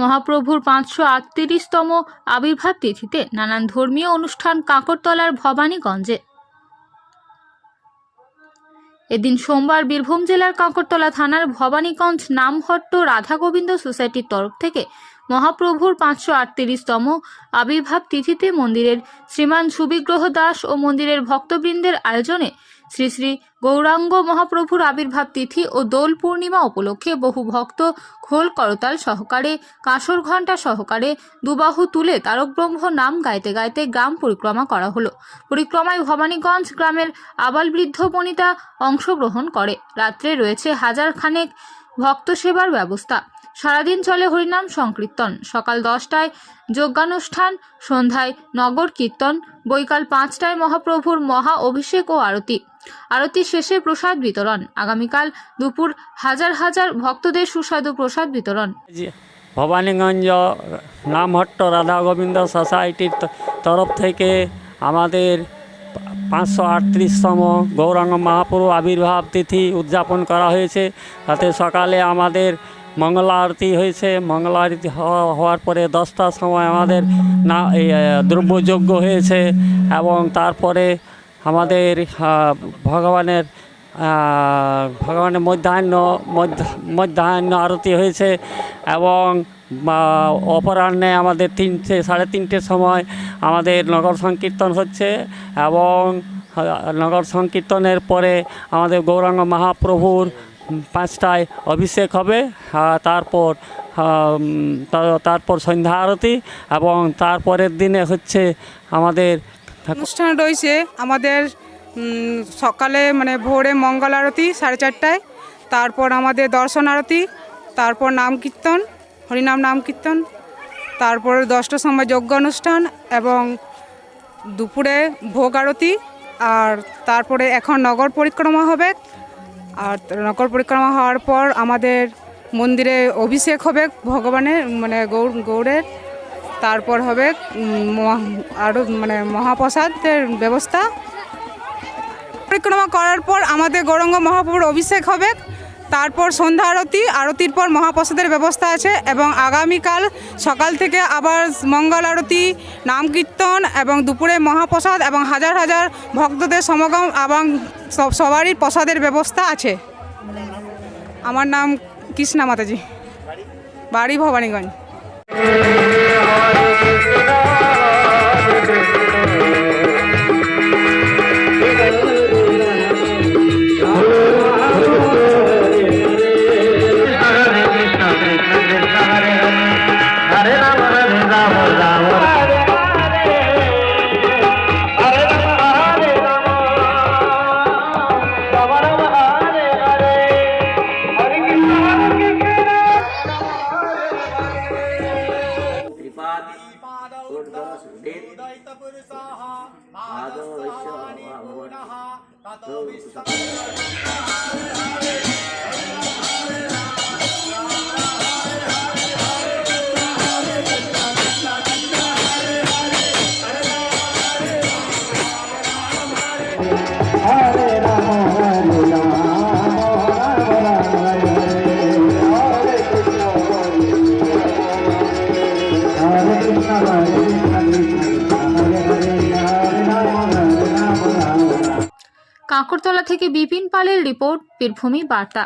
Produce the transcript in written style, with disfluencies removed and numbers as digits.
মহাপ্রভুর 538তম আবির্ভাব তিথিতে নানান ধর্মীয় অনুষ্ঠান কাঁকরতলার ভবানীগঞ্জে। এদিন সোমবার বীরভূম জেলার কাঁকরতলা থানার ভবানীগঞ্জ নামহট্ট রাধা গোবিন্দ সোসাইটির তরফ থেকে মহাপ্রভুর 538তম আবির্ভাব তিথিতে মন্দিরের শ্রীমান সুবিগ্রহ দাস ও মন্দিরের ভক্তবৃন্দের আয়োজনে শ্রী শ্রী গৌরাঙ্গ মহাপ্রভুর আবির্ভাব তিথি ও দোল পূর্ণিমা উপলক্ষে বহু ভক্ত খোল করতাল সহকারে কাঁসর ঘণ্টা সহকারে দুবাহু তুলে তারক ব্রহ্ম নাম গাইতে গাইতে গ্রাম পরিক্রমা করা হলো। পরিক্রমায় ভবানীগঞ্জ গ্রামের আবাল বৃদ্ধ বনিতা অংশগ্রহণ করে। রাত্রে রয়েছে হাজার খানেক ভক্ত সেবার ব্যবস্থা। সারাদিন চলে হরিনাম সংকীর্তন। সকাল 10টায় যজ্ঞানুষ্ঠান, সন্ধ্যায় নগর কীর্তন, বৈকাল 5টায় মহাপ্রভুর মহা অভিষেক ও আরতি। আরতি শেষে প্রসাদ বিতরণ। আগামীকাল দুপুর হাজার হাজার ভক্তদের সুস্বাদু প্রসাদ বিতরণ। ভবানীগঞ্জ নামহট্ট রাধা গোবিন্দ সোসাইটির তরফ থেকে আমাদের 538তম গৌরাঙ্গ মহাপ্রভু আবির্ভাব তিথি উদযাপন করা হয়েছে। তাতে সকালে আমাদের মঙ্গলা আরতি হয়েছে। মঙ্গলা আরতি হওয়ার পরে 10টার সময় আমাদের দ্রব্যযজ্ঞ হয়েছে এবং তারপরে আমাদের ভগবানের মধ্যাহ্ন আরতি হয়েছে এবং অপরাহ্নে আমাদের 3-3:30 সময় আমাদের নগর সংকীর্তন হচ্ছে এবং নগর সংকীর্তনের পরে আমাদের গৌরাঙ্গ মহাপ্রভুর 5টায় অভিষেক হবে। তারপর সন্ধ্যা আরতি এবং তারপরের দিনে হচ্ছে আমাদের অনুষ্ঠান রয়েছে। আমাদের সকালে ভোরে মঙ্গল আরতি 4:30টায়, তারপর আমাদের দর্শন আরতি, তারপর নাম কীর্তন, হরিনাম নাম কীর্তন, তারপর 10টার সময় যজ্ঞ অনুষ্ঠান এবং দুপুরে ভোগ আরতি। আর তারপরে এখন নগর পরিক্রমা হবে। আর নগর পরিক্রমা হওয়ার পর আমাদের মন্দিরে অভিষেক হবে ভগবানের গৌড়ের। তারপর হবে আরও মহাপ্রসাদের ব্যবস্থা। পরিক্রমা করার পর আমাদের গৌরাঙ্গ মহাপ্রভুর অভিষেক হবে। তারপর সন্ধ্যা আরতি, আরতির পর মহাপ্রসাদের ব্যবস্থা আছে এবং আগামীকাল সকাল থেকে আবার মঙ্গল আরতি, নাম কীর্তন এবং দুপুরে মহাপ্রসাদ এবং হাজার হাজার ভক্তদের সমাগম এবং সবারই প্রসাদের ব্যবস্থা আছে। আমার নাম কৃষ্ণা মাতাজি, বাড়ি ভবানীগঞ্জ। কাঁকরতলা থেকে বিপিন পালের রিপোর্ট, বীরভূমি বার্তা।